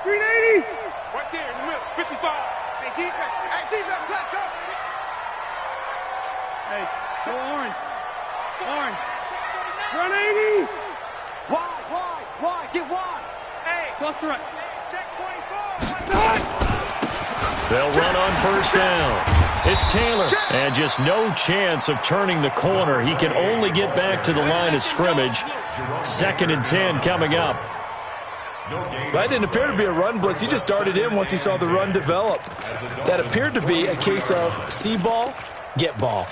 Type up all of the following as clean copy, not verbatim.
380. Right there in the middle, 55. Hey, defense. Hey, defense, let's go. Hey, go orange. Orange. 180. Wide. Get wide. Hey. Cross the right. Check 24. They'll run on first down. It's Taylor, and just no chance of turning the corner. He can only get back to the line of scrimmage. 2nd and 10 coming up. That didn't appear to be a run blitz. He just darted in once he saw the run develop. That appeared to be a case of see ball, get ball.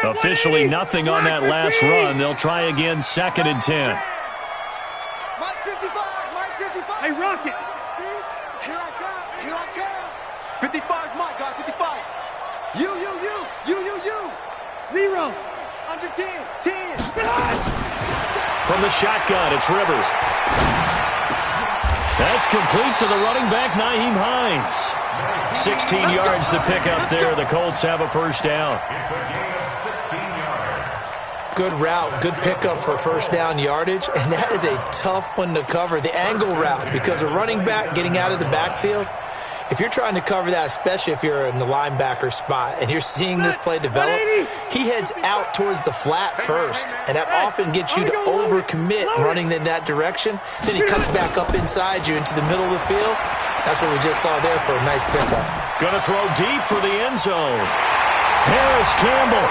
Officially nothing on that last run. They'll try again, 2nd and 10. Mike 55. Hey, Rocket. Here I come. 55's Mike, guys, 55. You. 0. Under 10. From the shotgun, it's Rivers. That's complete to the running back, Nyheim Hines. 16 yards to pick up there. The Colts have a first down. Good route, good pickup for first down yardage, and that is a tough one to cover, the angle route, because a running back getting out of the backfield, if you're trying to cover that, especially if you're in the linebacker spot and you're seeing this play develop, he heads out towards the flat first, and that often gets you to overcommit running in that direction. Then he cuts back up inside you into the middle of the field. That's what we just saw there for a nice pickup. Going to throw deep for the end zone. Harris Campbell,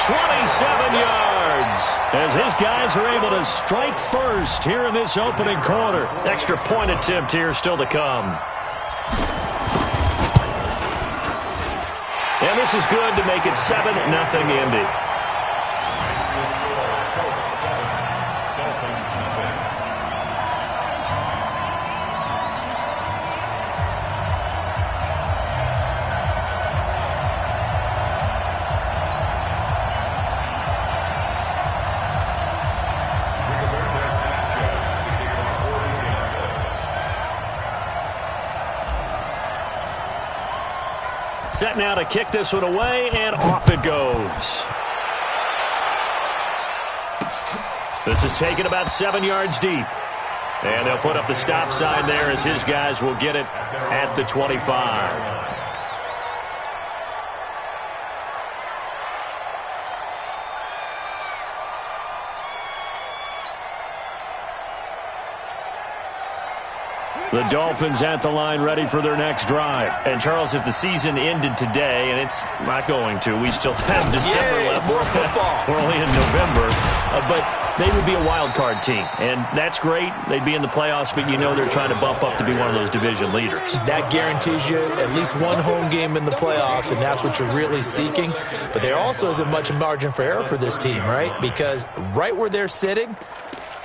27 yards, as his guys are able to strike first here in this opening quarter. Extra point attempt here still to come. And this is good to make it 7-0 Indy. Set now to kick this one away, and off it goes. This is taken about 7 yards deep. And they'll put up the stop sign there as his guys will get it at the 25. The Dolphins at the line ready for their next drive. And, Charles, if the season ended today, and it's not going to, we still have December left. More football. We're only in November. But they would be a wild card team. And that's great. They'd be in the playoffs, but you know they're trying to bump up to be one of those division leaders. That guarantees you at least one home game in the playoffs, and that's what you're really seeking. But there also isn't much margin for error for this team, right? Because right where they're sitting,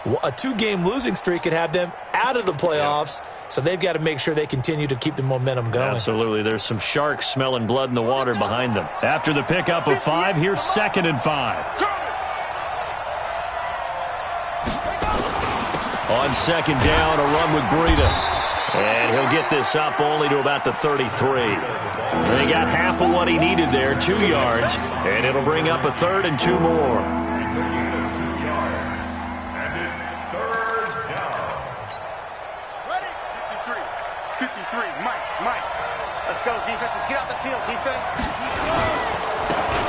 a 2-game losing streak could have them out of the playoffs, so they've got to make sure they continue to keep the momentum going. Absolutely. There's some sharks smelling blood in the water behind them. After the pickup of 5, here's 2nd and 5. On 2nd down, a run with Breida. And he'll get this up only to about the 33. And he got half of what he needed there, 2 yards, and it'll bring up a 3rd and 2 more. Let's go, defense. Let's get out the field, defense.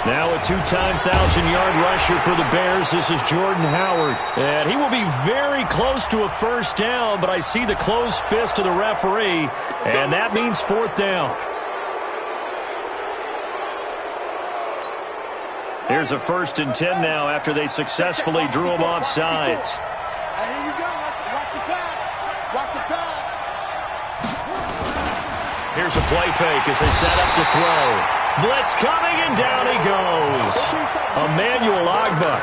Now a 2-time 1,000-yard rusher for the Bears. This is Jordan Howard. And he will be very close to a first down, but I see the closed fist of the referee, and that means 4th down. Here's a 1st and 10 now after they successfully drew him off sides. Here you go. Watch the pass. Watch the pass. Here's a play fake as they set up to throw. Blitz coming, and down he goes. Emmanuel Ogbah.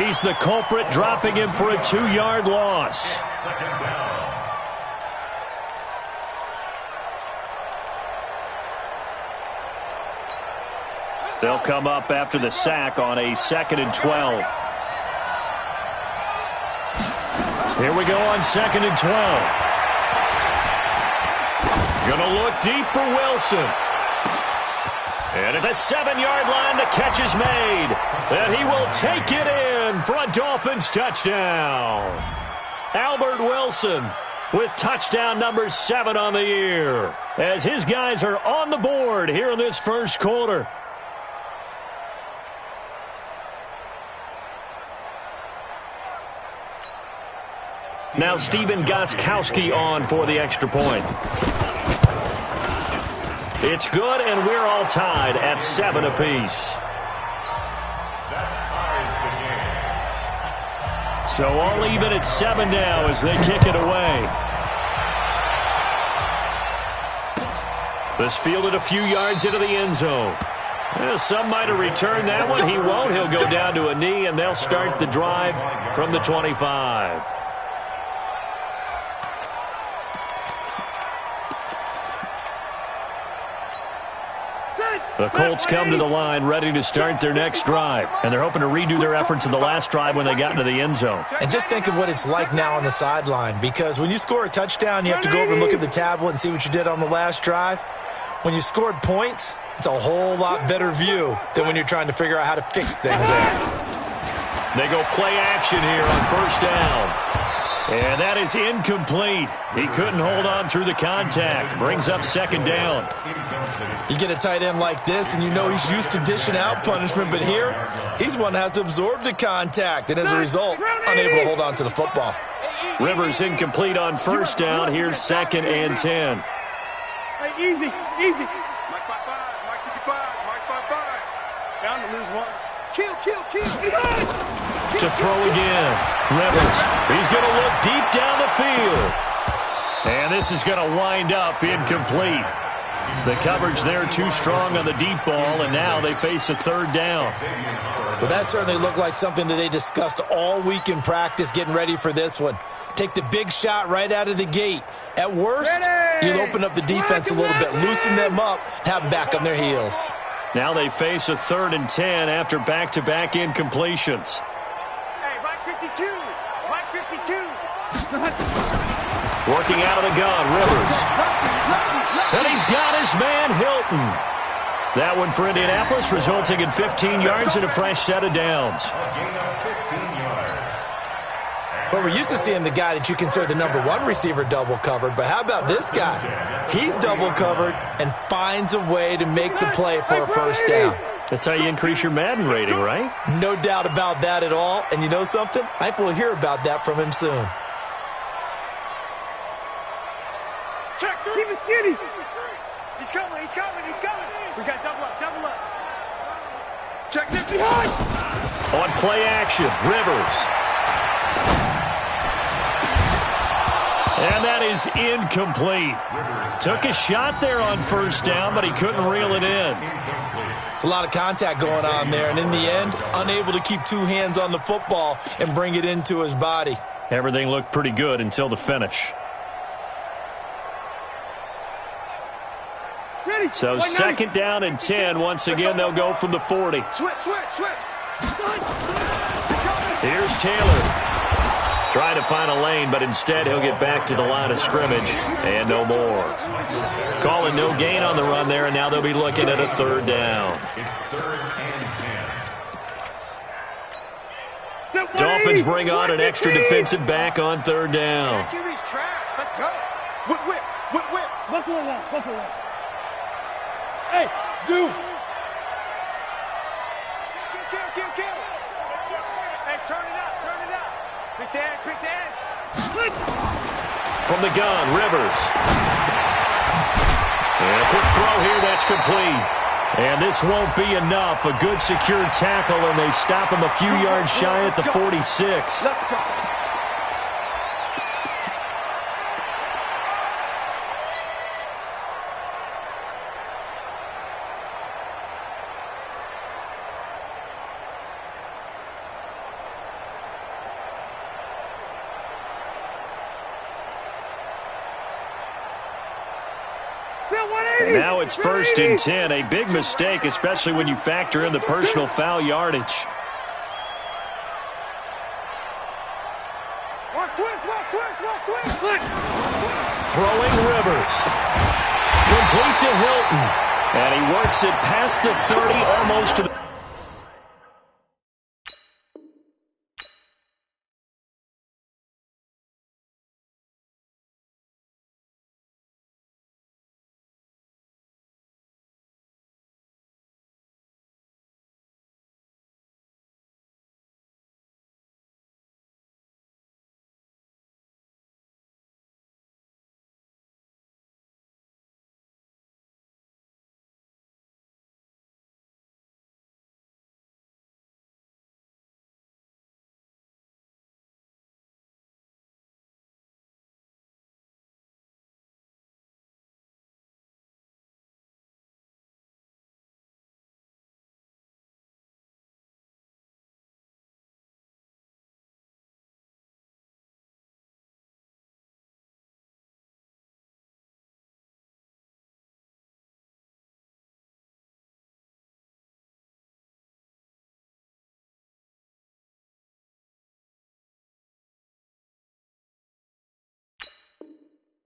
He's the culprit, dropping him for a 2-yard loss. They'll come up after the sack on a 2nd and 12. Here we go on 2nd and 12. Gonna look deep for Wilson. And at the 7-yard line, the catch is made. And he will take it in for a Dolphins touchdown. Albert Wilson with touchdown number 7 on the year, as his guys are on the board here in this first quarter. Now Steven Gostkowski on for the extra point. It's good, and we're all tied at 7 apiece. So all even at 7 now as they kick it away. This fielded a few yards into the end zone. Well, some might have returned that one. He won't. He'll go down to a knee, and they'll start the drive from the 25. The Colts come to the line ready to start their next drive, and they're hoping to redo their efforts in the last drive when they got into the end zone. And just think of what it's like now on the sideline, because when you score a touchdown, you have to go over and look at the tablet and see what you did on the last drive. When you scored points, it's a whole lot better view than when you're trying to figure out how to fix things there. They go play action here on first down. And that is incomplete. He couldn't hold on through the contact. Brings up 2nd down. You get a tight end like this, and you know he's used to dishing out punishment, but here, he's one that has to absorb the contact, and as a result, unable to hold on to the football. Rivers incomplete on first down. Here's 2nd and 10. Hey, easy. Mike 5-5, Mike 55, Mike 5-5. Bound to lose one. Kill. To throw again. Rivers. He's going to look deep down the field. And this is going to wind up incomplete. The coverage there too strong on the deep ball, and now they face a 3rd down. But that certainly looked like something that they discussed all week in practice getting ready for this one. Take the big shot right out of the gate. At worst, you'll open up the defense a little bit, loosen them up, have them back on their heels. Now they face a 3rd and 10 after back-to-back incompletions. Hey, Mike 52. Working out of the gun, Rivers. And he's got his man, Hilton. That one for Indianapolis, resulting in 15 yards and a fresh set of downs. Well, we're used to seeing the guy that you consider the number 1 receiver double covered, but how about this guy? He's double covered and finds a way to make the play for a first down. That's how you increase your Madden rating, right? No doubt about that at all. And you know something? I think we'll hear about that from him soon. Keep it skinny. He's coming. We got double up. Check this. Behind. On play action, Rivers. And that is incomplete. Took a shot there on first down, but he couldn't reel it in. It's a lot of contact going on there, and in the end, unable to keep 2 hands on the football and bring it into his body. Everything looked pretty good until the finish. So 2nd down and 10. Once again, they'll go from the 40. Switch. Here's Taylor. Trying to find a lane, but instead he'll get back to the line of scrimmage and no more. Calling no gain on the run there, and now they'll be looking at a 3rd down. Dolphins bring on an extra defensive back on 3rd down. QB's trash. Let's go. Whip. Buckle it up. Hey, Zoo. Kill. Hey, turn it up. Quick dance. From the gun, Rivers. And a quick throw here, that's complete. And this won't be enough. A good secure tackle, and they stop him a few yards shy at the 46. Let's go. And now it's 1st and 10. A big mistake, especially when you factor in the personal foul yardage. Throwing Rivers. Complete to Hilton. And he works it past the 30, almost to the...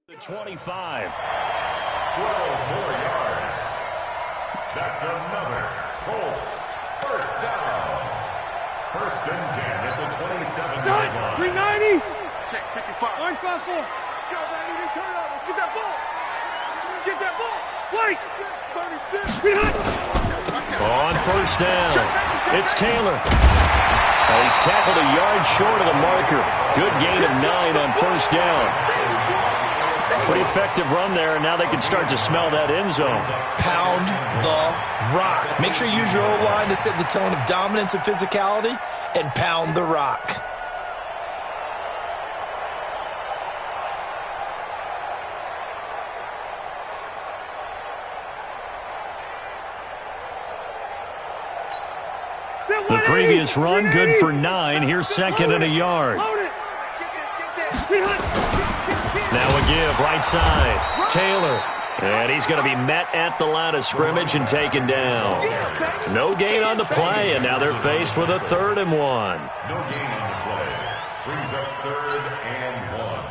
The 25. 12 more yards. That's another Colts first down. First and 10 at the 27-yard line. 390. Check 55. Orange 5-4. Guys, I need a turnover. Get that ball. Get that ball. White. 36. 300. On first down, it's Taylor. Oh, he's tackled a yard short of the marker. Good gain of 9 on first down. Pretty effective run there, and now they can start to smell that end zone. Pound the rock. Make sure you use your O-line to set the tone of dominance and physicality, and pound the rock. The previous run, good for 9. Here's second and a yard. Now a give, right side. Taylor. And he's going to be met at the line of scrimmage and taken down. No gain on the play, and now they're faced with a 3rd and 1. No gain on the play. Brings up 3rd and 1.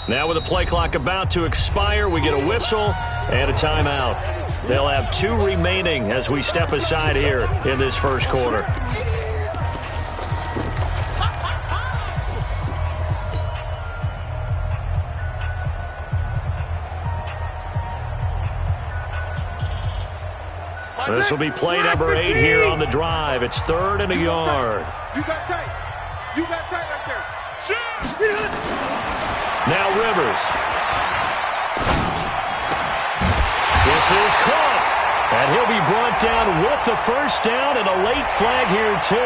Now with the play clock about to expire, we get a whistle and a timeout. They'll have 2 remaining as we step aside here in this first quarter. This will be play number 8 here on the drive. It's 3rd and a yard. You got tight. You got tight right there. Now Rivers. This is caught. And he'll be brought down with the first down and a late flag here too.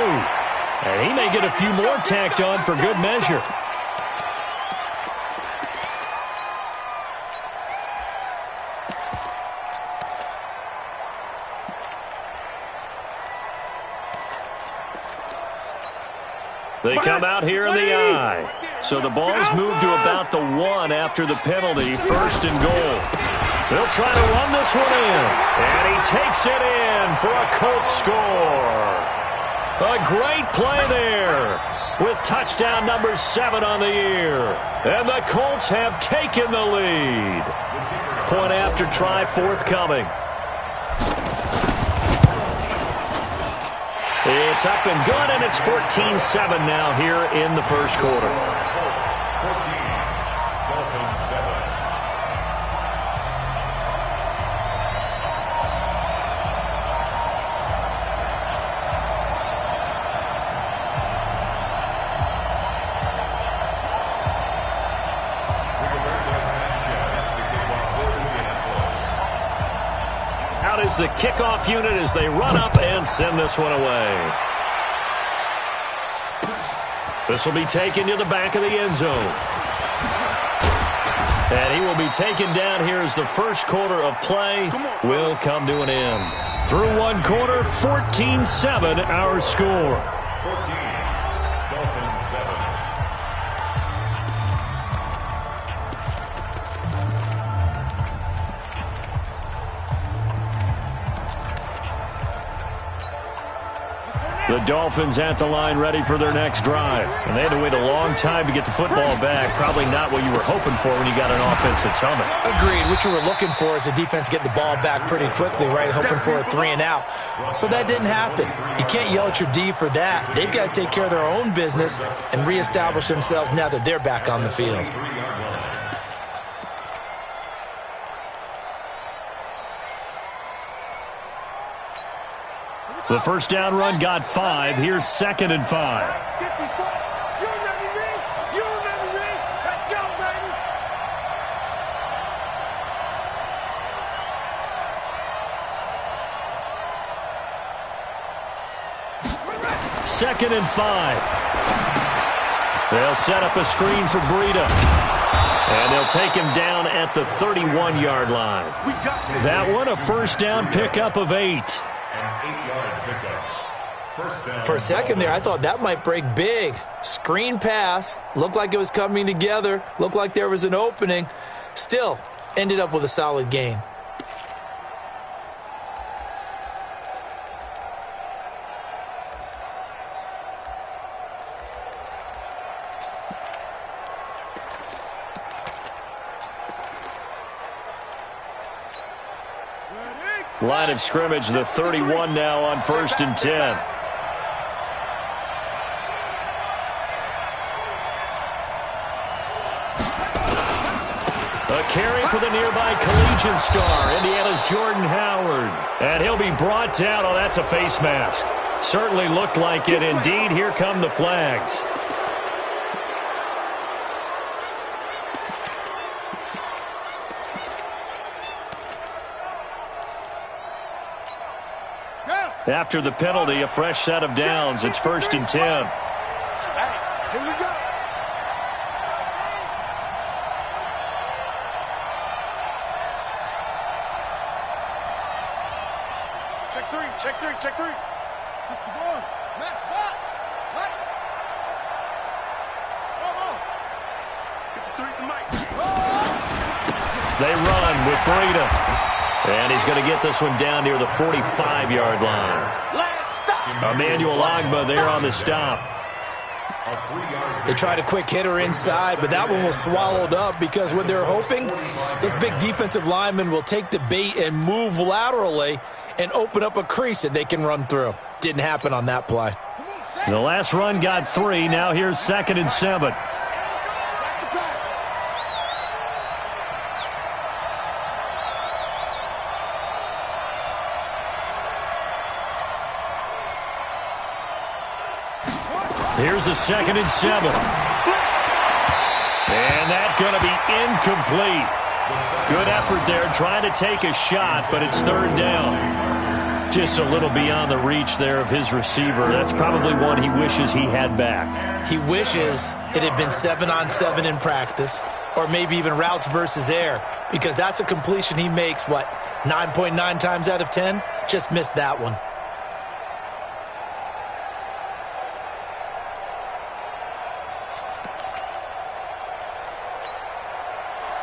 And he may get a few more tacked on for good measure. They come out here in the eye. So the ball's moved to about the 1 after the penalty. 1st and goal. They'll try to run this one in. And he takes it in for a Colts score. A great play there with touchdown number 7 on the year. And the Colts have taken the lead. Point after try forthcoming. It's up and good, and it's 14-7 now here in the first quarter. 14, Dolphins 7. Out is the kickoff unit as they run up and send this one away. This will be taken to the back of the end zone. And he will be taken down here as the first quarter of play will come to an end. Through 1 one quarter, 14-7 our score. 14, Dolphins 7. The Dolphins at the line ready for their next drive. And they had to wait a long time to get the football back. Probably not what you were hoping for when you got an offense that's humming. Agreed. What you were looking for is the defense getting the ball back pretty quickly, right? Hoping for a 3-and-out. So that didn't happen. You can't yell at your D for that. They've got to take care of their own business and reestablish themselves now that they're back on the field. The first down run got 5. Here's 2nd and 5. You remember me? You remember me? Let's go, baby. Second and 5. They'll set up a screen for Breida. And they'll take him down at the 31-yard line. That one, a first down pickup of 8. For a second there, I thought that might break big. Screen pass. Looked like it was coming together. Looked like there was an opening. Still, ended up with a solid gain. Line of scrimmage, the 31 now on 1st and 10. A carry for the nearby collegiate star, Indiana's Jordan Howard. And he'll be brought down. Oh, that's a face mask. Certainly looked like it. Indeed, here come the flags. After the penalty, a fresh set of downs. It's 1st and 10. Hey, here we go. Check three, check three, check three. 61. Max box. Right. Get the three at the mic. They run with Breida. And he's going to get this one down near the 45-yard line. Emmanuel Ogbah there on the stop. They tried a quick hitter inside, but that one was swallowed up because what they're hoping, this big defensive lineman will take the bait and move laterally and open up a crease that they can run through. Didn't happen on that play. The last run got 3. Now here's 2nd and 7. Here's a 2nd and 7. And that's going to be incomplete. Good effort there trying to take a shot, but it's 3rd down. Just a little beyond the reach there of his receiver. That's probably one he wishes he had back. He wishes it had been 7-on-7 in practice, or maybe even routes versus air, because that's a completion he makes, 9.9 times out of 10? Just missed that one.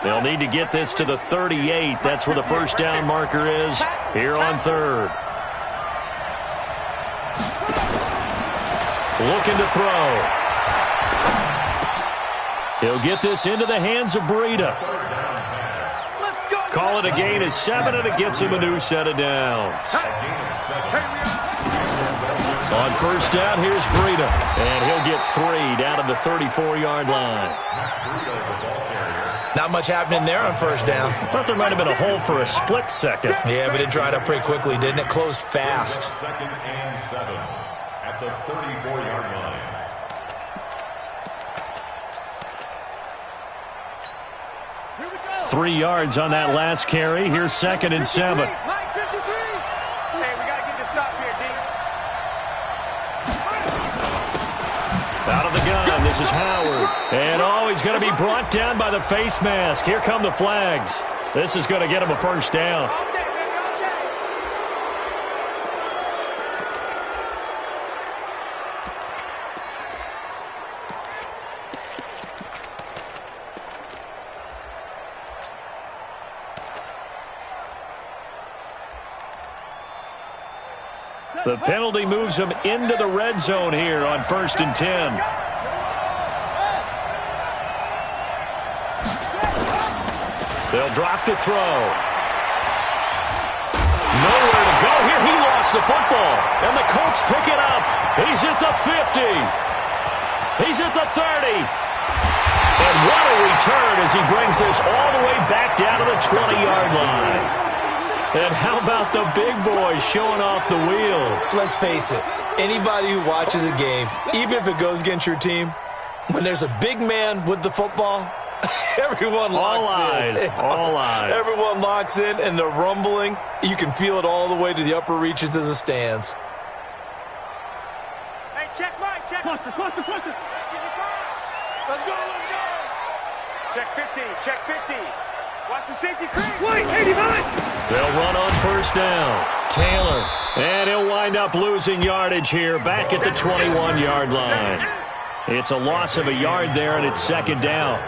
They'll need to get this to the 38. That's where the first down marker is here on 3rd. Looking to throw. He'll get this into the hands of Breida. Call it a gain of 7, and it gets him a new set of downs. On first down, here's Breida. And he'll get 3 down to the 34-yard line. Not much happening there on first down. Thought there might have been a hole for a split second. Yeah, but it dried up pretty quickly, didn't it? Closed fast. 2nd and 7 at the 34-yard line. Here we go. 3 yards on that last carry. Here's 2nd and 7. Line 53. Hey, we got to get this stop here, D. Out of the gun, this is Howard. And he's going to be brought down by the face mask. Here come the flags. This is going to get him a first down. The penalty moves them into the red zone here on 1st and 10. They'll drop to throw. Nowhere to go here. He lost the football. And the Colts pick it up. He's at the 50. He's at the 30. And what a return as he brings this all the way back down to the 20-yard line. And how about the big boys showing off the wheels? Let's face it. Anybody who watches a game, even if it goes against your team, when there's a big man with the football, everyone locks in. All eyes. Everyone locks in, and the rumbling, you can feel it all the way to the upper reaches of the stands. Hey, check Mike, check. Cluster. Let's go. Check 50, check 50. Watch the safety crease. Wait, 89. They'll run on 1st down. Taylor. And he'll wind up losing yardage here back at the 21-yard line. It's a loss of a yard there, and it's 2nd down.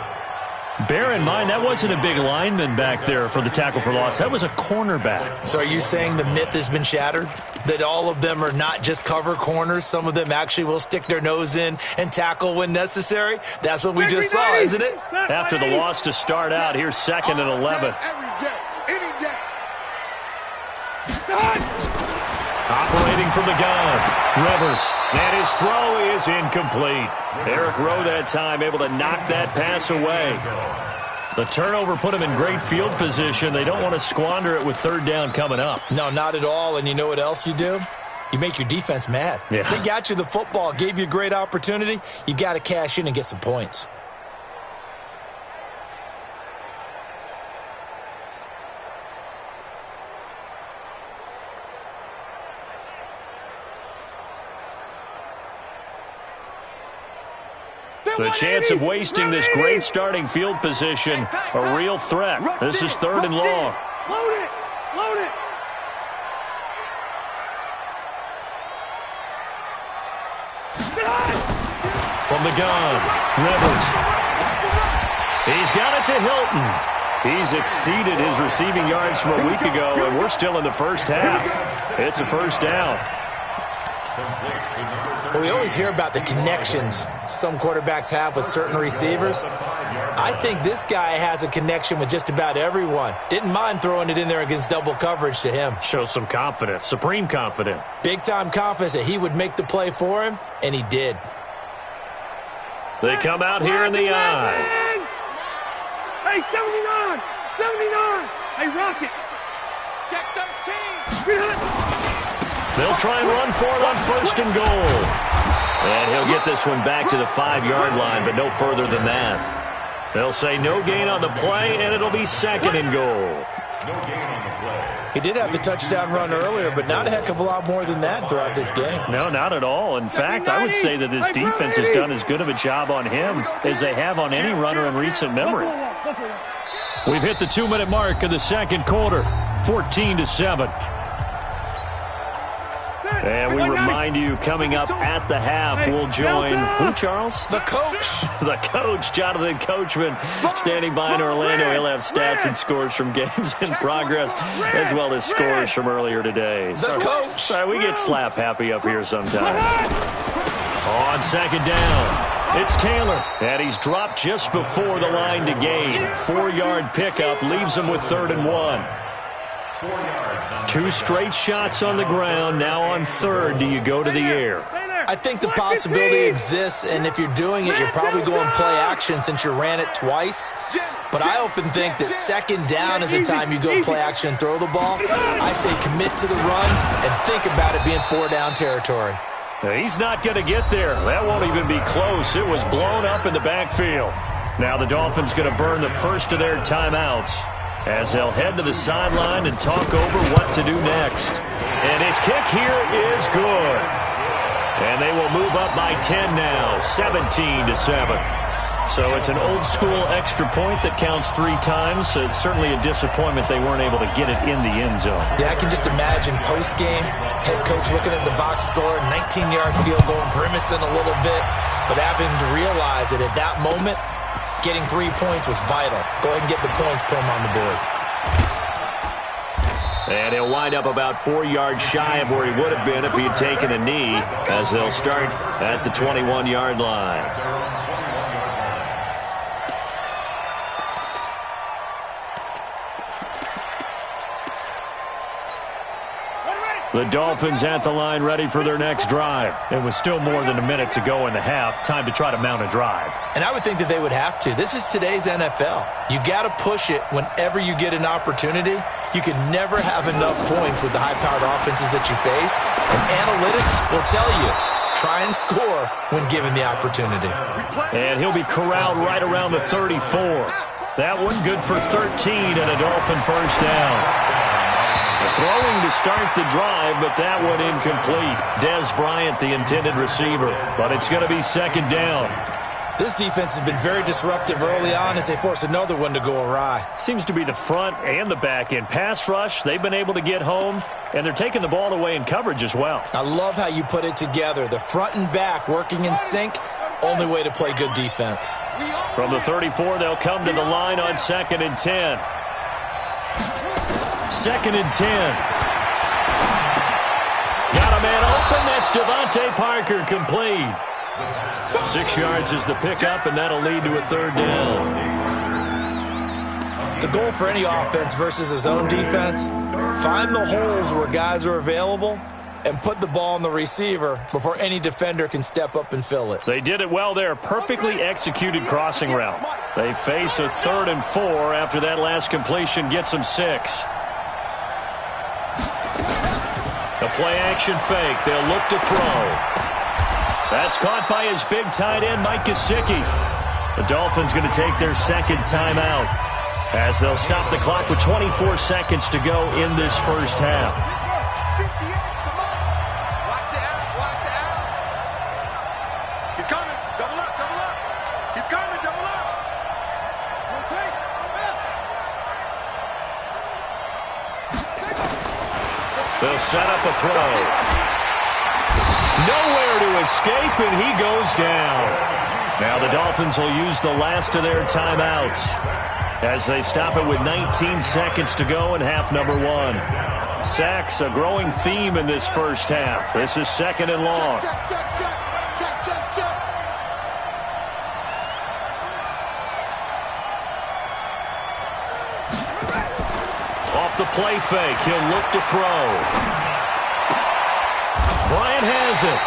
Bear in mind, that wasn't a big lineman back there for the tackle for loss. That was a cornerback. So are you saying the myth has been shattered? That all of them are not just cover corners? Some of them actually will stick their nose in and tackle when necessary? That's what we just saw, isn't it? After the loss to start out, here's 2nd and 11. Every day, any day. Operating from the gun, Rivers. And his throw is incomplete. Eric Rowe that time able to knock that pass away. The turnover put him in great field position. They don't want to squander it with 3rd down coming up. No, not at all. And you know what else you do? You make your defense mad. Yeah. They got you the football, gave you a great opportunity. You got to cash in and get some points. The chance of wasting this great starting field position, a real threat. This is 3rd and long. Load it. From the gun, Rivers. He's got it to Hilton. He's exceeded his receiving yards from a week ago, and we're still in the 1st half. It's a 1st down. Well, we always hear about the connections some quarterbacks have with certain receivers. I think this guy has a connection with just about everyone. Didn't mind throwing it in there against double coverage to him. Shows some confidence, supreme confidence. Big-time confidence that he would make the play for him, and he did. They come out here in the eye. Hey, 79. Hey, Rocket. Check 13. They'll try and run for it on 1st and goal. And he'll get this one back to the 5-yard line, but no further than that. They'll say no gain on the play, and it'll be 2nd and goal. No gain on the play. He did have the touchdown run earlier, but not a heck of a lot more than that throughout this game. No, not at all. In fact, I would say that this defense has done as good of a job on him as they have on any runner in recent memory. We've hit the 2-minute mark of the 2nd quarter, 14-7. And we remind you, coming up at the half, we'll join who, Charles? The coach. The coach, Jonathan Coachman, standing by in Orlando. He'll have stats and scores from games in progress, as well as scores from earlier today. The coach. Sorry, we get slap happy up here sometimes. On 2nd down, it's Taylor, and he's dropped just before the line to gain. 4-yard pickup leaves him with 3rd and 1. 2 straight shots on the ground. Now on 3rd, do you go to the air? I think the possibility exists, and if you're doing it, you're probably going play action since you ran it twice. But I often think that 2nd down is the time you go play action and throw the ball. I say commit to the run and think about it being 4-down territory. He's not going to get there. That won't even be close. It was blown up in the backfield. Now the Dolphins going to burn the first of their timeouts as they'll head to the sideline and talk over what to do next. And his kick here is good. And they will move up by 10 now, 17-7. So it's an old-school extra point that counts 3 times. So it's certainly a disappointment they weren't able to get it in the end zone. Yeah, I can just imagine post-game, head coach looking at the box score, 19-yard field goal, grimacing a little bit, but having to realize that at that moment, getting 3 points was vital. Go ahead and get the points, put them on the board. And he'll wind up about 4 yards shy of where he would have been if he had taken a knee, as they'll start at the 21-yard line. The Dolphins at the line, ready for their next drive. It was still more than a minute to go in the half. Time to try to mount a drive. And I would think that they would have to. This is today's NFL. You got to push it whenever you get an opportunity. You can never have enough points with the high-powered offenses that you face. And analytics will tell you, try and score when given the opportunity. And he'll be corralled right around the 34. That one good for 13 and a Dolphin first down. Throwing to start the drive, but that one incomplete. Dez Bryant, the intended receiver, but it's going to be second down. This defense has been very disruptive early on as they force another one to go awry. Seems to be the front and the back end. Pass rush, they've been able to get home, and they're taking the ball away in coverage as well. I love how you put it together. The front and back working in sync, only way to play good defense. From the 34, they'll come to the line on 2nd and 10. 2nd and 10. Got a man open. That's Devontae Parker, complete. 6 yards is the pickup, and that'll lead to a third down. The goal for any offense versus his own defense, find the holes where guys are available and put the ball on the receiver before any defender can step up and fill it. They did it well there. Perfectly executed crossing route. They face a 3rd and 4 after that last completion gets them 6. A play-action fake. They'll look to throw. That's caught by his big tight end, Mike Gesicki. The Dolphins going to take their second timeout as they'll stop the clock with 24 seconds to go in this first half. Watch the out. He's coming. Double up. He's coming. Double up. They'll set up a throw. Nowhere to escape, and he goes down. Now the Dolphins will use the last of their timeouts as they stop it with 19 seconds to go in half number 1. Sacks, a growing theme in this first half. This is 2nd and long. Check. Off the play fake, he'll look to throw. Bryant has it.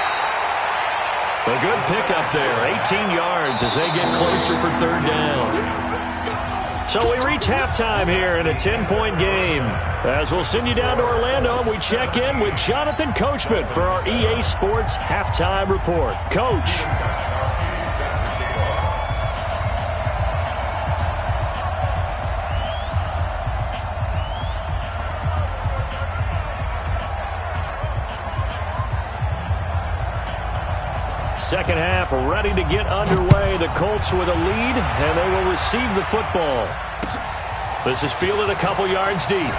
A good pickup there, 18 yards as they get closer for third down. So we reach halftime here in a 10-point game. As we'll send you down to Orlando, and we check in with Jonathan Coachman for our EA Sports Halftime Report. Coach. Second half ready to get underway. The Colts with a lead, and they will receive the football. This is fielded a couple yards deep.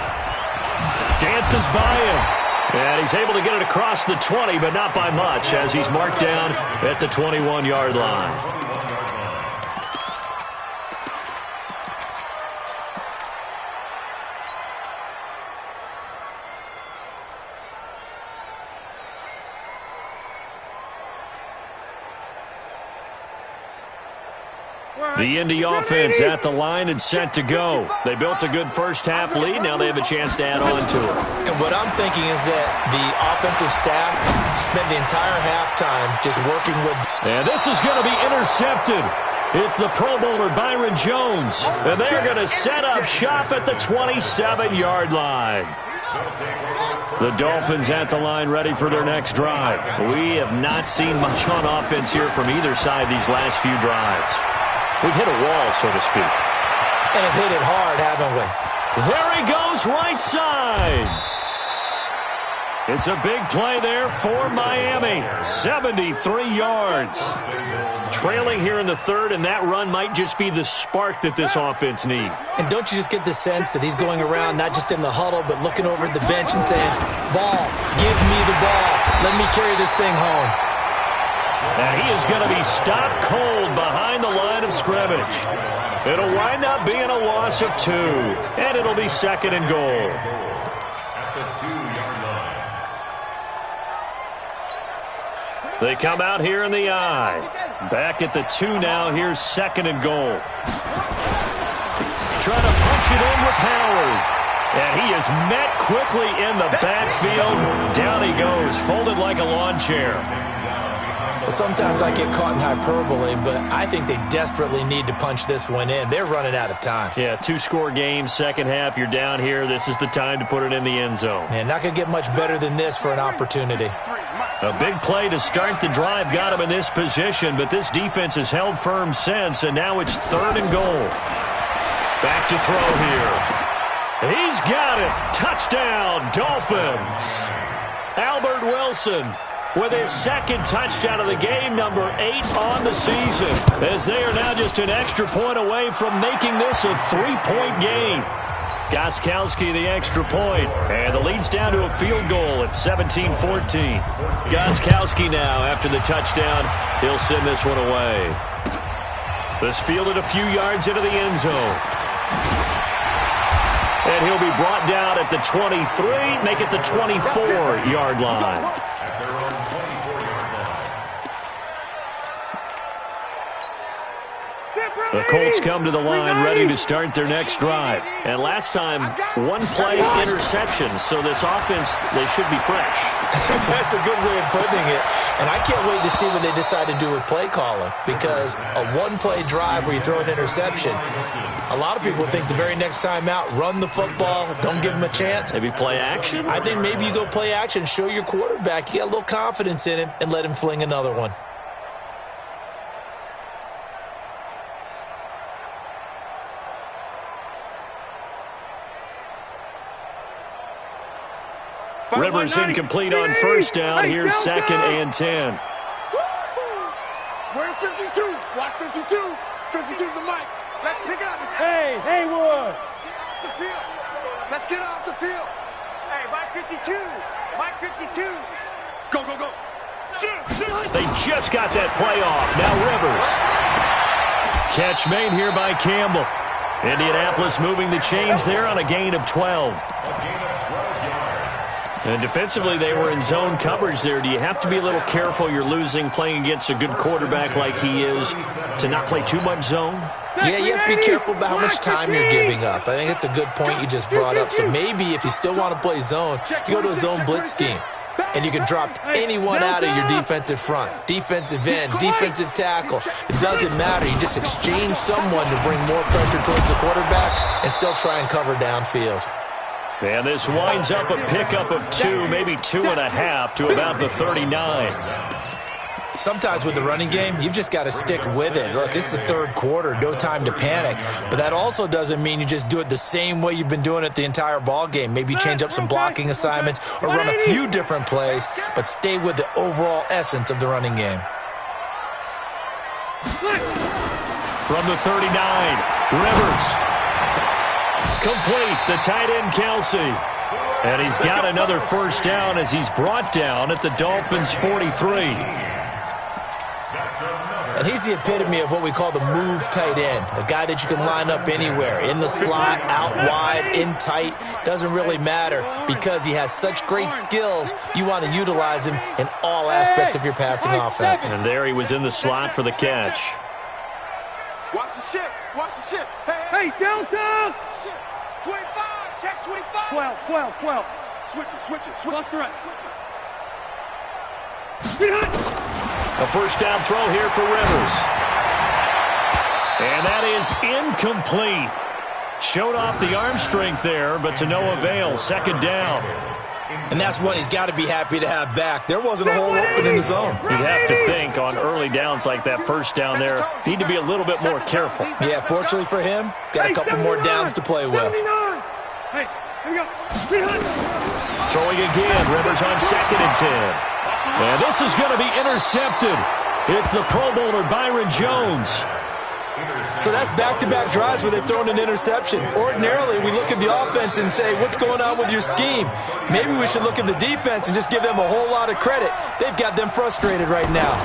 Dances by him, and he's able to get it across the 20, but not by much as he's marked down at the 21-yard line. The Indy offense at the line and set to go. They built a good first-half lead. Now they have a chance to add on to it. And what I'm thinking is that the offensive staff spent the entire halftime just working with... And this is going to be intercepted. It's the Pro Bowler Byron Jones. And they're going to set up shop at the 27-yard line. The Dolphins at the line ready for their next drive. We have not seen much on offense here from either side these last few drives. We've hit a wall, so to speak. And have hit it hard, haven't we? There he goes, right side. It's a big play there for Miami. 73 yards. Trailing here in the third, and that run might just be the spark that this offense needs. And don't you just get the sense that he's going around not just in the huddle, but looking over at the bench and saying, ball, give me the ball. Let me carry this thing home. And he is going to be stopped cold behind the line of scrimmage. It'll wind up being a loss of 2, and it'll be 2nd and goal. at the 2-yard line. They come out here in the I. Back at the 2 now. Here's 2nd and goal. Trying to punch it in with Howard. And he is met quickly in the backfield. Down he goes, folded like a lawn chair. Well, sometimes I get caught in hyperbole, but I think they desperately need to punch this one in. They're running out of time. Yeah, 2-score game, second half. You're down here. This is the time to put it in the end zone. Man, not going to get much better than this for an opportunity. A big play to start the drive got him in this position, but this defense has held firm since, and now it's 3rd and goal. Back to throw here. He's got it. Touchdown, Dolphins. Albert Wilson with his 2nd touchdown of the game, number 8 on the season, as they are now just an extra point away from making this a 3-point game. Gostkowski the extra point, and the lead's down to a field goal at 17-14. Gostkowski now, after the touchdown, he'll send this one away. This fielded a few yards into the end zone. And he'll be brought down at the 23, make it the 24-yard line. At their own 24-yard line. The Colts come to the line ready to start their next drive. And last time, 1-play interception, so this offense, they should be fresh. That's a good way of putting it. And I can't wait to see what they decide to do with play calling, because a 1-play drive where you throw an interception, a lot of people think the very next time out, run the football, don't give them a chance. Maybe play action? I think maybe you go play action, show your quarterback you got a little confidence in him, and let him fling another one. Rivers incomplete on first down. Here's 2nd and 10. Where's 52? Watch 52. 52's the mic. Let's pick it up. Hey, Haywood. Get off the field. Let's get off the field. Hey, Mike 52. Mike 52. Go, go, go. Shoot. They just got that play off. Now Rivers. Catch made here by Campbell. Indianapolis moving the chains there on a gain of 12. And defensively, they were in zone coverage there. Do you have to be a little careful? You're losing, playing against a good quarterback like he is, to not play too much zone? Yeah, you have to be careful about how much time you're giving up. I think it's a good point you just brought up. So maybe if you still want to play zone, you go to a zone blitz scheme. And you can drop anyone out of your defensive front. Defensive end, defensive tackle. It doesn't matter. You just exchange someone to bring more pressure towards the quarterback and still try and cover downfield. And this winds up a pickup of 2, maybe 2.5 to about the 39. Sometimes with the running game, you've just got to stick with it. Look, it's the 3rd quarter, no time to panic. But that also doesn't mean you just do it the same way you've been doing it the entire ball game. Maybe change up some blocking assignments or run a few different plays, but stay with the overall essence of the running game. From the 39, Rivers. Complete, the tight end Kelsey. And he's got another first down as he's brought down at the Dolphins' 43. And he's the epitome of what we call the move tight end, a guy that you can line up anywhere, in the slot, out wide, in tight, doesn't really matter because he has such great skills. You want to utilize him in all aspects of your passing offense. And there he was in the slot for the catch. Watch the shit. Watch the shit. Hey, Delta! 25. Check 25. 12. Switch it. Left, right. A first down throw here for Rivers. And that is incomplete. Showed off the arm strength there, but to no avail. 2nd down. And that's one he's got to be happy to have back. There wasn't a hole open in the zone. You'd have to think on early downs like that first down there, need to be a little bit more careful. Yeah, fortunately for him, got a couple more downs to play with. Hey, here we go. Throwing again, Rivers on 2nd and 10. And this is going to be intercepted. It's the Pro Bowler Byron Jones. So that's back-to-back drives where they've thrown an interception. Ordinarily, we look at the offense and say, what's going on with your scheme? Maybe we should look at the defense and just give them a whole lot of credit. They've got them frustrated right now.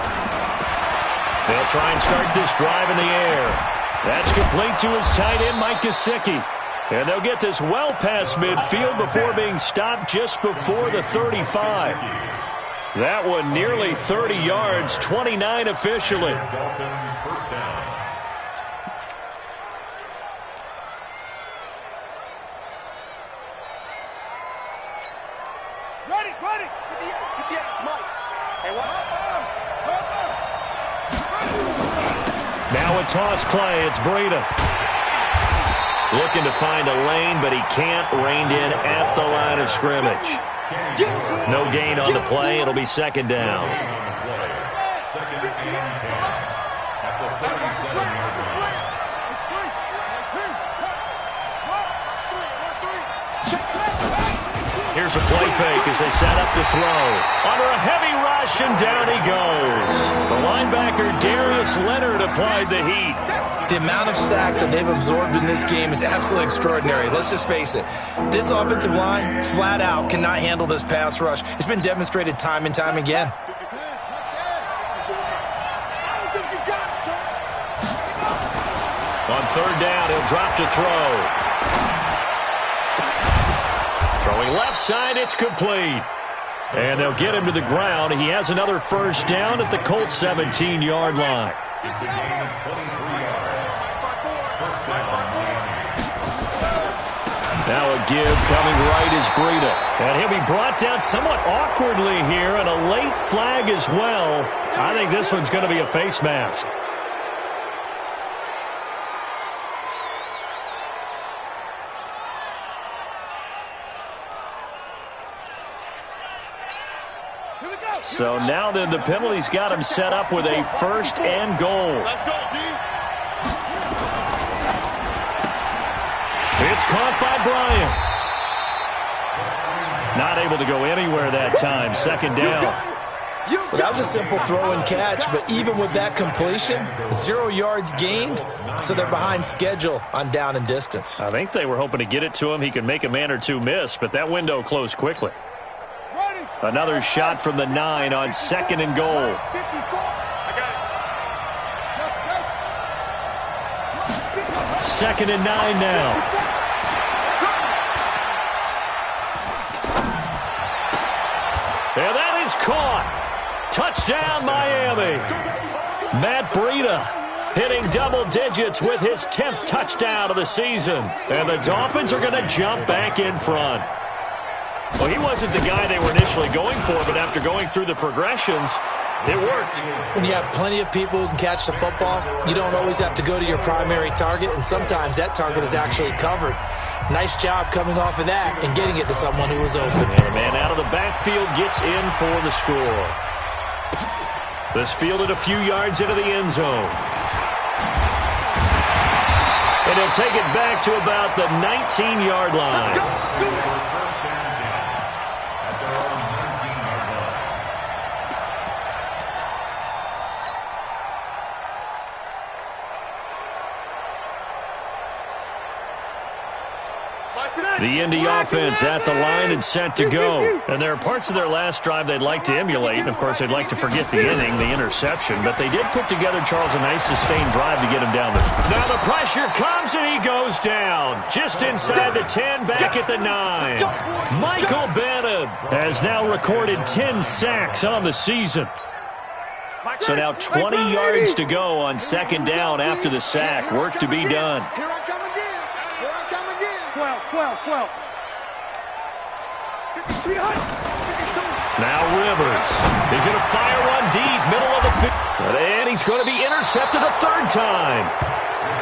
They'll try and start this drive in the air. That's complete to his tight end, Mike Gesicki. And they'll get this well past midfield before being stopped just before the 35. That one nearly 30 yards, 29 officially. First down. Ready. Get the come on. Hey, what? Now a toss play. It's Breida. Looking to find a lane, but he can't. Reined in at the line of scrimmage. No gain on the play. It'll be second down. Second and 10 at the 37-yard line. Here's a play fake as they set up to throw. Under a heavy rush, and down he goes. The linebacker, Darius Leonard, applied the heat. The amount of sacks that they've absorbed in this game is absolutely extraordinary. Let's just face it. This offensive line, flat out, cannot handle this pass rush. It's been demonstrated time and time again. On third down, he'll drop to throw. Throwing left side, it's complete. And they'll get him to the ground. He has another first down at the Colts 17-yard line. It's a gain of 23 yards. First down, Miami. Now a give coming right is Breida. And he'll be brought down somewhat awkwardly here, and a late flag as well. I think this one's going to be a face mask. So now then the penalty's got him set up with a first and goal. Let's go, D. It's caught by Bryant. Not able to go anywhere that time. Second down. Well, that was a simple throw and catch, but even with that completion, 0 yards gained, so they're behind schedule on down and distance. I think they were hoping to get it to him. He could make a man or two miss, but that window closed quickly. Another shot from the 9 on second and goal. Second and 9 now. And that is caught. Touchdown, Miami. Matt Breida hitting double digits with his 10th touchdown of the season. And the Dolphins are going to jump back in front. Well, he wasn't the guy they were initially going for, but after going through the progressions, it worked. When you have plenty of people who can catch the football, you don't always have to go to your primary target, and sometimes that target is actually covered. Nice job coming off of that and getting it to someone who was open. And a man out of the backfield gets in for the score. This fielded a few yards into the end zone. And he'll take it back to about the 19-yard line. The Indy offense at the line and set to go. And there are parts of their last drive they'd like to emulate. And, of course, they'd like to forget the inning, the interception. But they did put together, Charles, a nice sustained drive to get him down there. Now the pressure comes and he goes down. Just inside the 10, back at the 9. Michael Bennett has now recorded 10 sacks on the season. So now 20 yards to go on second down after the sack. Work to be done. Here I come again. 12. Now Rivers is going to fire one deep, middle of the field. And he's going to be intercepted a third time.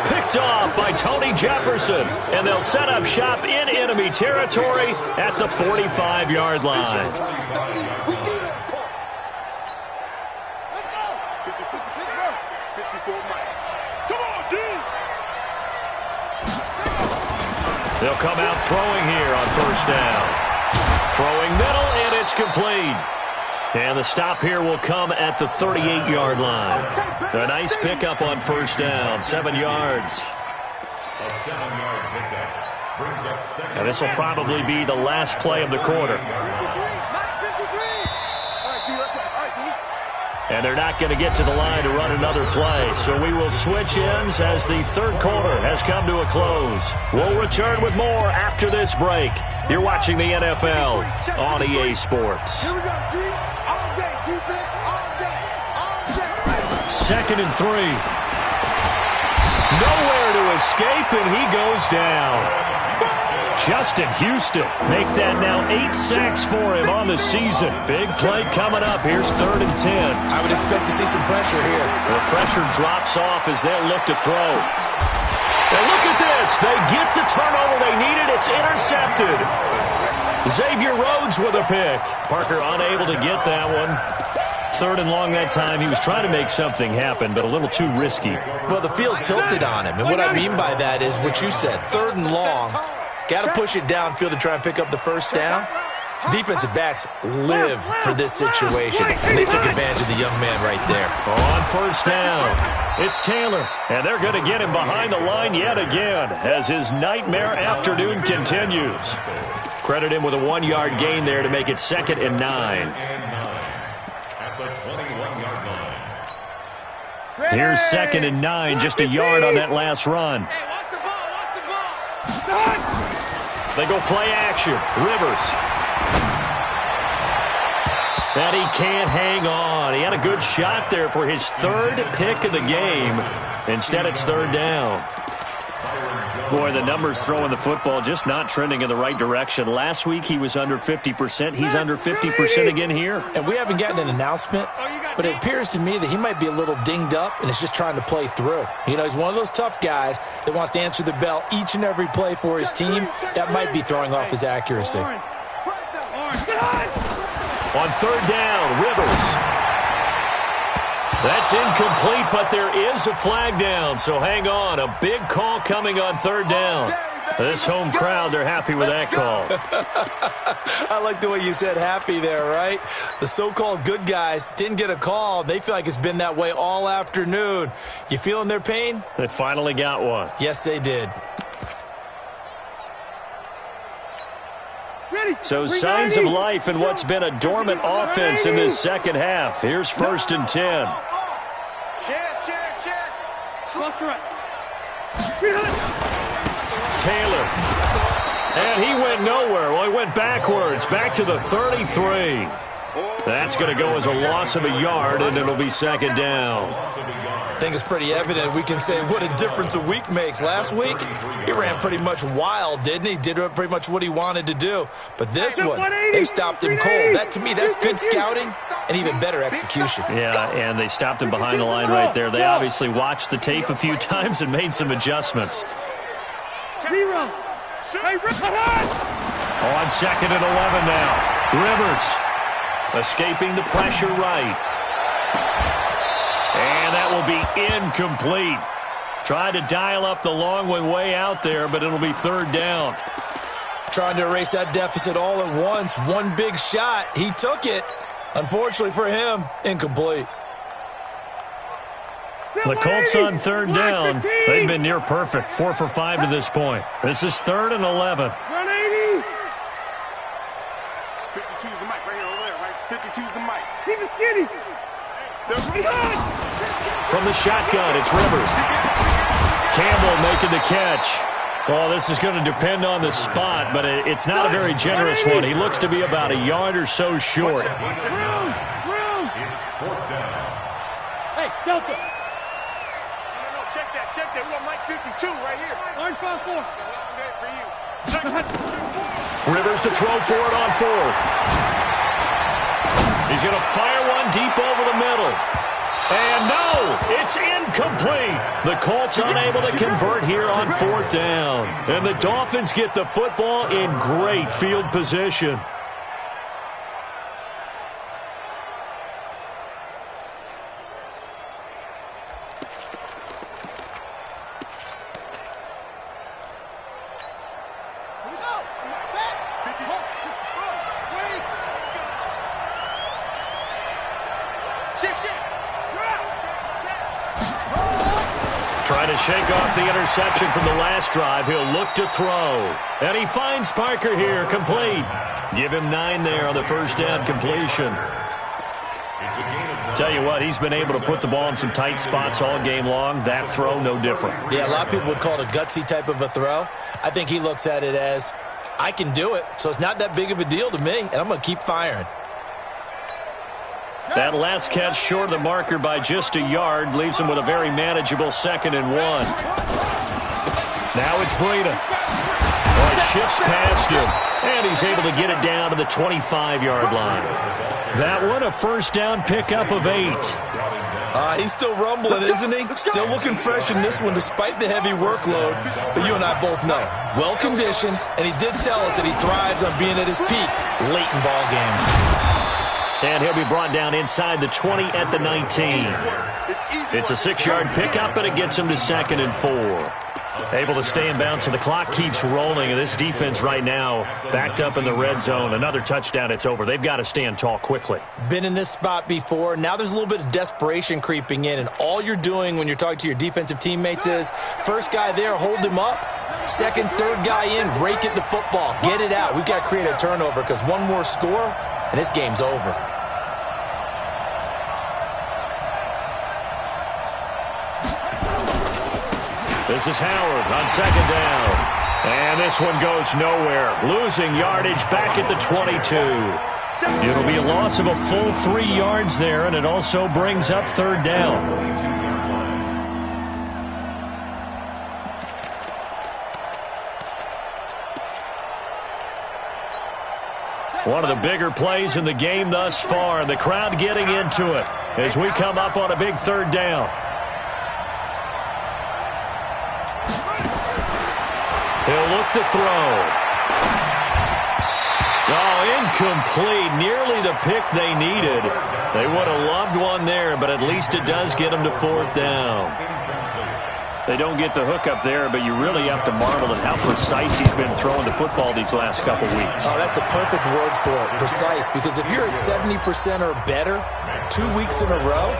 Picked off by Tony Jefferson. And they'll set up shop in enemy territory at the 45-yard line. Let's go. 54 Mike. Come on, D. They'll come out throwing here on first down. Throwing middle, and it's complete. And the stop here will come at the 38-yard line. A nice pickup on first down, 7 yards. A 7-yard pickup brings up second. And this will probably be the last play of the quarter. 53, Mike, 53. All right, T, let's go. All right, T. And they're not going to get to the line to run another play. So we will switch ends as the third quarter has come to a close. We'll return with more after this break. You're watching the NFL on EA Sports. Here we go, D. All day. Defense, all day. All day. 2nd and 3. Nowhere to escape, and he goes down. Justin Houston, make that now 8 sacks for him on the season. Big play coming up. Here's 3rd and 10. I would expect to see some pressure here. The pressure drops off as they'll look to throw. And look at this. They get the turnover they needed. It's intercepted. Xavier Rhodes with a pick. Parker unable to get that one. 3rd and long that time. He was trying to make something happen, but a little too risky. Well, the field tilted on him, and what I mean by that is what you said, 3rd and long. Got to push it downfield to try and pick up the first down. Defensive backs live for this situation, and they took advantage of the young man right there. On 1st down, it's Taylor, and they're going to get him behind the line yet again as his nightmare afternoon continues. Credit him with a 1-yard gain there to make it 2nd and 9. At the 21-yard line. Here's 2nd and 9, just a yard on that last run. They go play action. Rivers. And he can't hang on. He had a good shot there for his 3rd pick of the game. Instead, it's 3rd down. Boy, the numbers throwing the football just not trending in the right direction. Last week, he was under 50%. He's under 50% again here. And we haven't gotten an announcement, but it appears to me that he might be a little dinged up and is just trying to play through. You know, he's one of those tough guys that wants to answer the bell each and every play for his team. That might be throwing off his accuracy. On 3rd down, Rivers. That's incomplete, but there is a flag down, so hang on. A big call coming on 3rd down. This home crowd, they're happy with that call. I like the way you said happy there, right? The so-called good guys didn't get a call. They feel like it's been that way all afternoon. You feeling their pain? They finally got one. Yes, they did. So signs of life in what's been a dormant offense in this second half. Here's 1st and 10. Taylor. And he went nowhere. Well, he went backwards, back to the 33. That's going to go as a loss of a yard, and it'll be 2nd down. I think it's pretty evident. We can say what a difference a week makes. Last week, he ran pretty much wild, didn't he? Did pretty much what he wanted to do. But this one, they stopped him cold. That, to me, that's good scouting and even better execution. Yeah, and they stopped him behind the line right there. They obviously watched the tape a few times and made some adjustments. On 2nd and 11 now. Rivers escaping the pressure right. And that will be incomplete. Tried to dial up the long one way out there, but it'll be 3rd down. Trying to erase that deficit all at once. One big shot. He took it. Unfortunately for him, incomplete. The Colts on 3rd down. They've been near perfect. 4 for 5 to this point. This is 3rd and 11. 52's the mic right here, over there, right? 52's the mic. Keep it skinny. From the shotgun, it's Rivers. Campbell making the catch. Well, this is going to depend on the spot, but it's not a very generous one. He looks to be about a yard or so short. Room. It's 4th down. Hey, Delta. No, check that. We got Mike 52 right here. Orange 5-4. Okay, for you. Rivers to throw for it on 4th. He's going to fire one deep over the middle. And no, it's incomplete. The Colts unable to convert here on 4th down. And the Dolphins get the football in great field position. Trying to shake off the interception from the last drive. He'll look to throw. And he finds Parker here, complete. Give him 9 there on the 1st down completion. It's a gain of Tell you what, he's been able to put the ball in some tight spots all game long. That throw, no different. Yeah, a lot of people would call it a gutsy type of a throw. I think he looks at it as, I can do it, so it's not that big of a deal to me, and I'm going to keep firing. That last catch short of the marker by just a yard leaves him with a very manageable 2nd and 1. Now it's Breida. Oh, it shifts past him, and he's able to get it down to the 25-yard line. That one, a first down pickup of 8. He's still rumbling, isn't he? Still looking fresh in this one despite the heavy workload. But you and I both know, well-conditioned, and he did tell us that he thrives on being at his peak late in ball games. And he'll be brought down inside the 20 at the 19. It's a 6-yard pickup, and it gets him to 2nd and 4. Able to stay in bounds, so the clock keeps rolling, and this defense right now backed up in the red zone. Another touchdown, it's over. They've got to stand tall quickly. Been in this spot before. Now there's a little bit of desperation creeping in, and all you're doing when you're talking to your defensive teammates is, first guy there, hold him up. Second, third guy in, rake at the football. Get it out. We've got to create a turnover because one more score, and this game's over. This is Howard on 2nd down. And this one goes nowhere. Losing yardage back at the 22. It'll be a loss of a full 3 yards there, and it also brings up 3rd down. One of the bigger plays in the game thus far, and the crowd getting into it as we come up on a big 3rd down. He'll look to throw. Oh, incomplete. Nearly the pick they needed. They would have loved one there, but at least it does get them to 4th down. They don't get the hook up there, but you really have to marvel at how precise he's been throwing the football these last couple weeks. Oh, that's the perfect word for it, precise, because if you're at 70% or better 2 weeks in a row,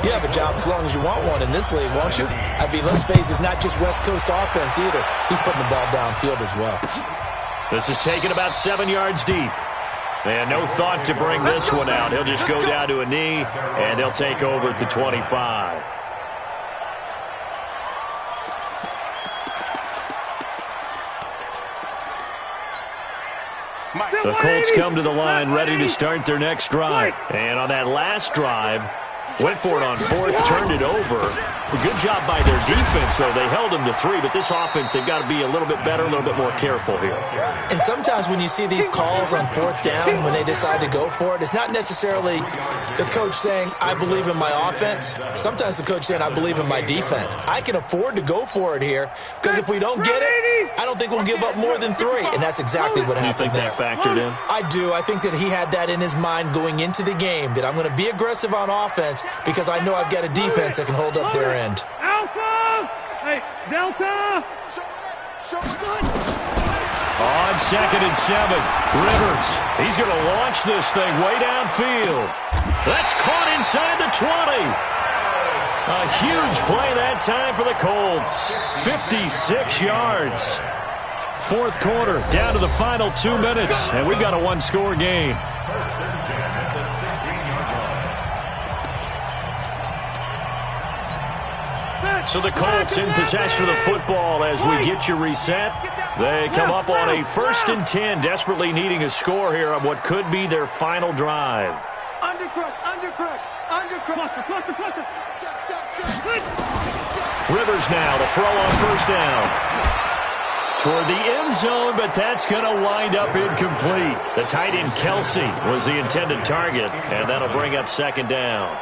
you have a job as long as you want one in this league, won't you? I mean, let's face it, it's not just West Coast offense either. He's putting the ball downfield as well. This is taken about 7 yards deep. And no thought to bring this one out. He'll just go down to a knee, and they'll take over at the 25. The Colts come to the line ready to start their next drive. And on that last drive, went for it on 4th, turned it over. A good job by their defense, though. They held them to 3, but this offense, they've got to be a little bit better, a little bit more careful here. And sometimes when you see these calls on 4th down, when they decide to go for it, it's not necessarily the coach saying, I believe in my offense. Sometimes the coach saying, I believe in my defense. I can afford to go for it here, because if we don't get it, I don't think we'll give up more than 3. And that's exactly what happened there. You think that factored in? I do. I think that he had that in his mind going into the game, that I'm going to be aggressive on offense because I know I've got a defense that can hold up their end. Alpha! Hey, Delta! On 2nd and 7, Rivers. He's going to launch this thing way downfield. That's caught inside the 20. A huge play that time for the Colts. 56 yards. 4th quarter, down to the final 2 minutes, and we've got a 1-score game. So the Colts in possession of the football as we get you reset. They come up on a 1st and 10, desperately needing a score here on what could be their final drive. Undercrush. Cluster. Rivers now to throw on 1st down. Toward the end zone, but that's going to wind up incomplete. The tight end Kelsey was the intended target, and that'll bring up 2nd down.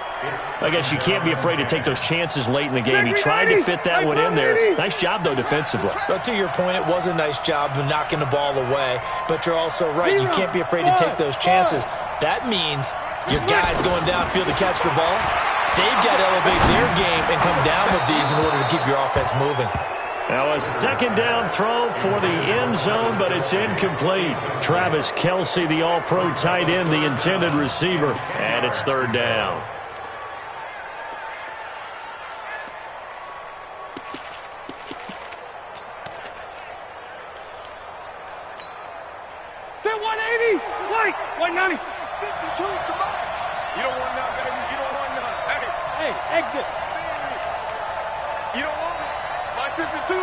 I guess you can't be afraid to take those chances late in the game. He tried to fit that one in there. Nice job, though, defensively. But to your point, it was a nice job of knocking the ball away. But you're also right. You can't be afraid to take those chances. That means your guys going downfield to catch the ball, they've got to elevate their game and come down with these in order to keep your offense moving. Now a 2nd down throw for the end zone, but it's incomplete. Travis Kelsey, the all-pro tight end, the intended receiver, and it's 3rd down. Get 180! White 90! 52, come on! You don't want none, baby. You don't want none. Hey, exit. You don't want it. My 52.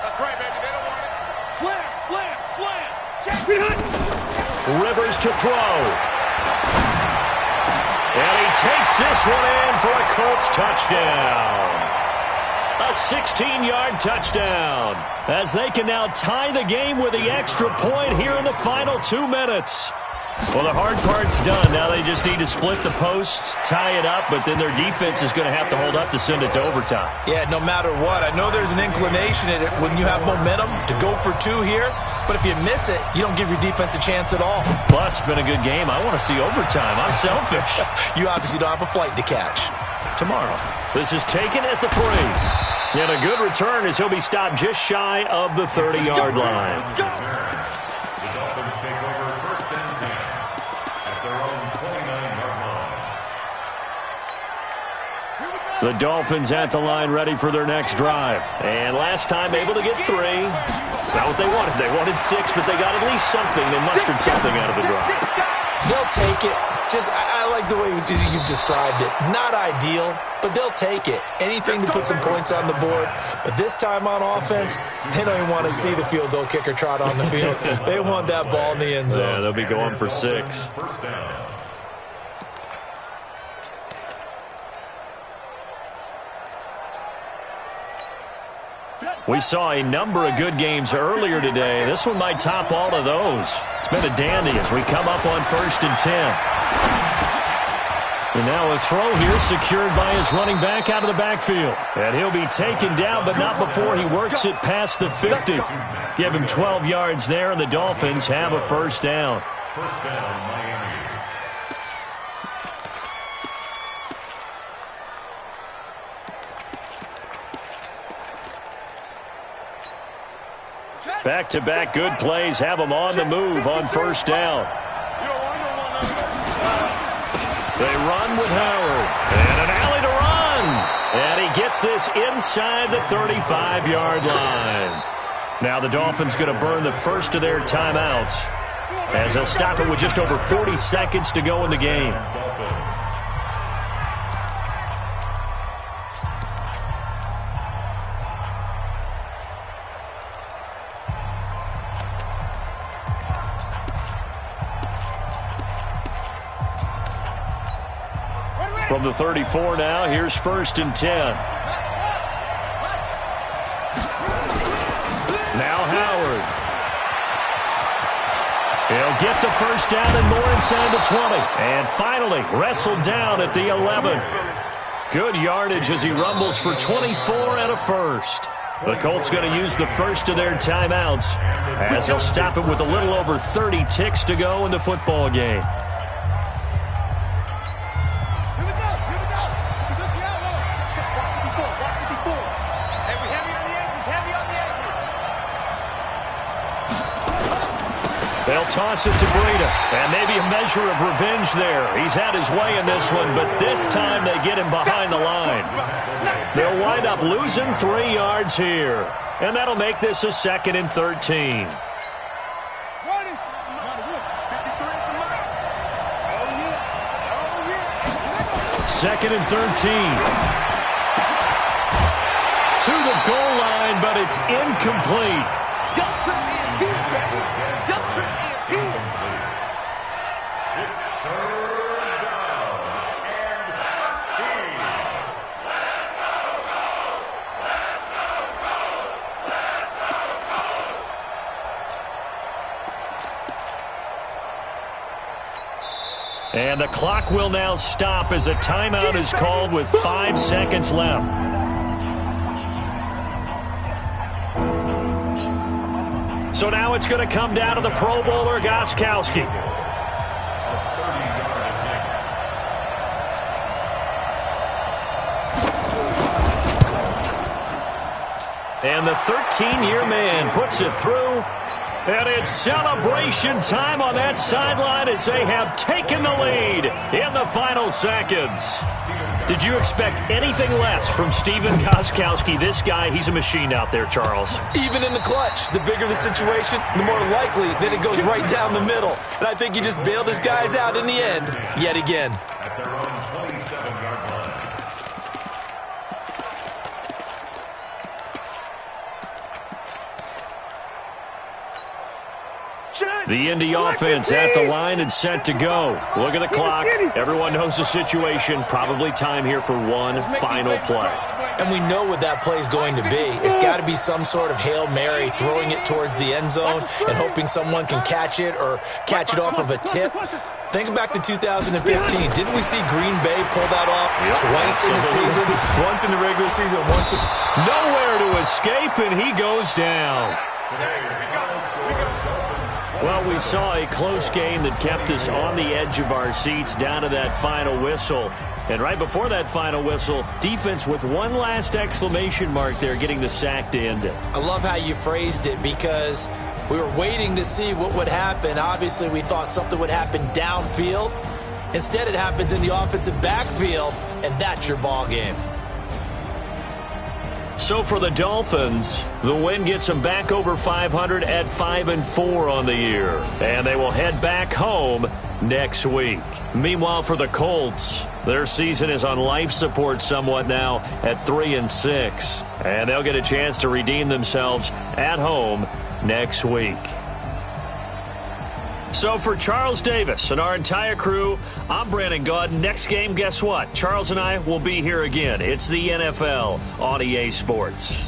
That's right, baby. They don't want it. Slam, slam, slam. Rivers to throw. And he takes this one in for a Colts touchdown. A 16-yard touchdown. As they can now tie the game with the extra point here in the final 2 minutes. Well, the hard part's done. Now they just need to split the posts, tie it up, but then their defense is going to have to hold up to send it to overtime. Yeah, no matter what. I know there's an inclination in it when you have momentum to go for 2 here, but if you miss it, you don't give your defense a chance at all. Plus, been a good game. I want to see overtime. I'm selfish. You obviously don't have a flight to catch. Tomorrow. This is taken at the 3. And a good return as he'll be stopped just shy of the 30-yard line. The Dolphins take over 1st and 10 at their own 29-yard line. The Dolphins at the line ready for their next drive. And last time able to get 3. It's not what they wanted. They wanted 6, but they got at least something. They mustered something out of the drive. They'll take it. I like the way you've described it. Not ideal, but they'll take it. Anything to put some points on the board. But this time on offense, they don't even want to see the field goal kicker trot on the field. They want that ball in the end zone. Yeah, they'll be going for 6. First down. We saw a number of good games earlier today. This one might top all of those. It's been a dandy as we come up on 1st and 10. And now a throw here secured by his running back out of the backfield. And he'll be taken down, but not before he works it past the 50. Give him 12 yards there, and the Dolphins have a first down. First down, Miami. Back-to-back good plays have him on the move on first down. They run with Howard. And an alley to run. And he gets this inside the 35-yard line. Now the Dolphins going to burn the first of their timeouts as they'll stop it with just over 40 seconds to go in the game. From the 34 now, here's 1st and 10. Now Howard. He'll get the first down and more inside the 20. And finally wrestled down at the 11. Good yardage as he rumbles for 24 and a first. The Colts going to use the first of their timeouts as they'll stop it with a little over 30 ticks to go in the football game. They'll toss it to Breida, and maybe a measure of revenge there. He's had his way in this one, but this time they get him behind the line. They'll wind up losing 3 yards here, and that'll make this a 2nd and 13. Second and 13. To the goal line, but it's incomplete. And the clock will now stop as a timeout is called with 5 seconds left. So now it's going to come down to the Pro Bowler, Gostkowski. And the 13-year man puts it through. And it's celebration time on that sideline as they have taken the lead in the final seconds. Did you expect anything less from Stephen Gostkowski? This guy, he's a machine out there, Charles. Even in the clutch, the bigger the situation, the more likely that it goes right down the middle. And I think he just bailed his guys out in the end, yet again. At their own 27-yard line. The Indy offense at the line and set to go. Look at the clock. Everyone knows the situation. Probably time here for one final play. And we know what that play is going to be. It's got to be some sort of Hail Mary, throwing it towards the end zone and hoping someone can catch it or catch it off of a tip. Think back to 2015. Didn't we see Green Bay pull that off twice in the season? Once in the regular season, once in... Nowhere to escape, and he goes down. Well, we saw a close game that kept us on the edge of our seats down to that final whistle. And right before that final whistle, defense with one last exclamation mark there, getting the sack to end it. I love how you phrased it, because we were waiting to see what would happen. Obviously, we thought something would happen downfield. Instead, it happens in the offensive backfield, and that's your ball game. So for the Dolphins, the win gets them back over 500 at 5-4 on the year. And they will head back home next week. Meanwhile, for the Colts, their season is on life support somewhat now at 3-6. And they'll get a chance to redeem themselves at home next week. So for Charles Davis and our entire crew, I'm Brandon Gaudin. Next game, guess what? Charles and I will be here again. It's the NFL on EA Sports.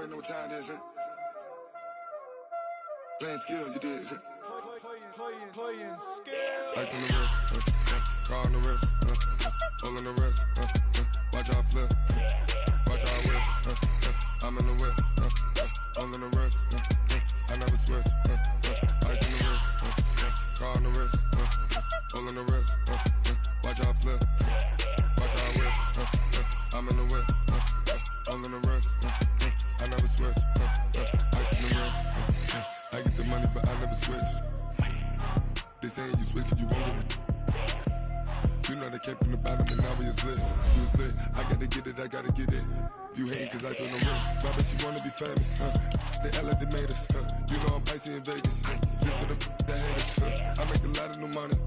already know what time it is, huh? Playing skills, you did, huh? Playing skills. Ice on the wrist, car on the wrist, hole in the wrist, watch out flip, watch out whip, I'm in the whip, hole in the wrist, I never switch, ice on the wrist, car on the wrist, hole in the wrist, watch out flip, watch out whip, I'm in the whip, hole in the wrist, I never switch, ice on the wrist, I get the money but I never switch. They saying you switch 'cause you won't get it. You know they came from the bottom and now we is lit. You was lit, I gotta get it, I gotta get it. You hating 'cause ice on the wrist. Why bet you wanna be famous, They act like they made us, You know I'm icy in Vegas, This for the that hate us, I make a lot of new money,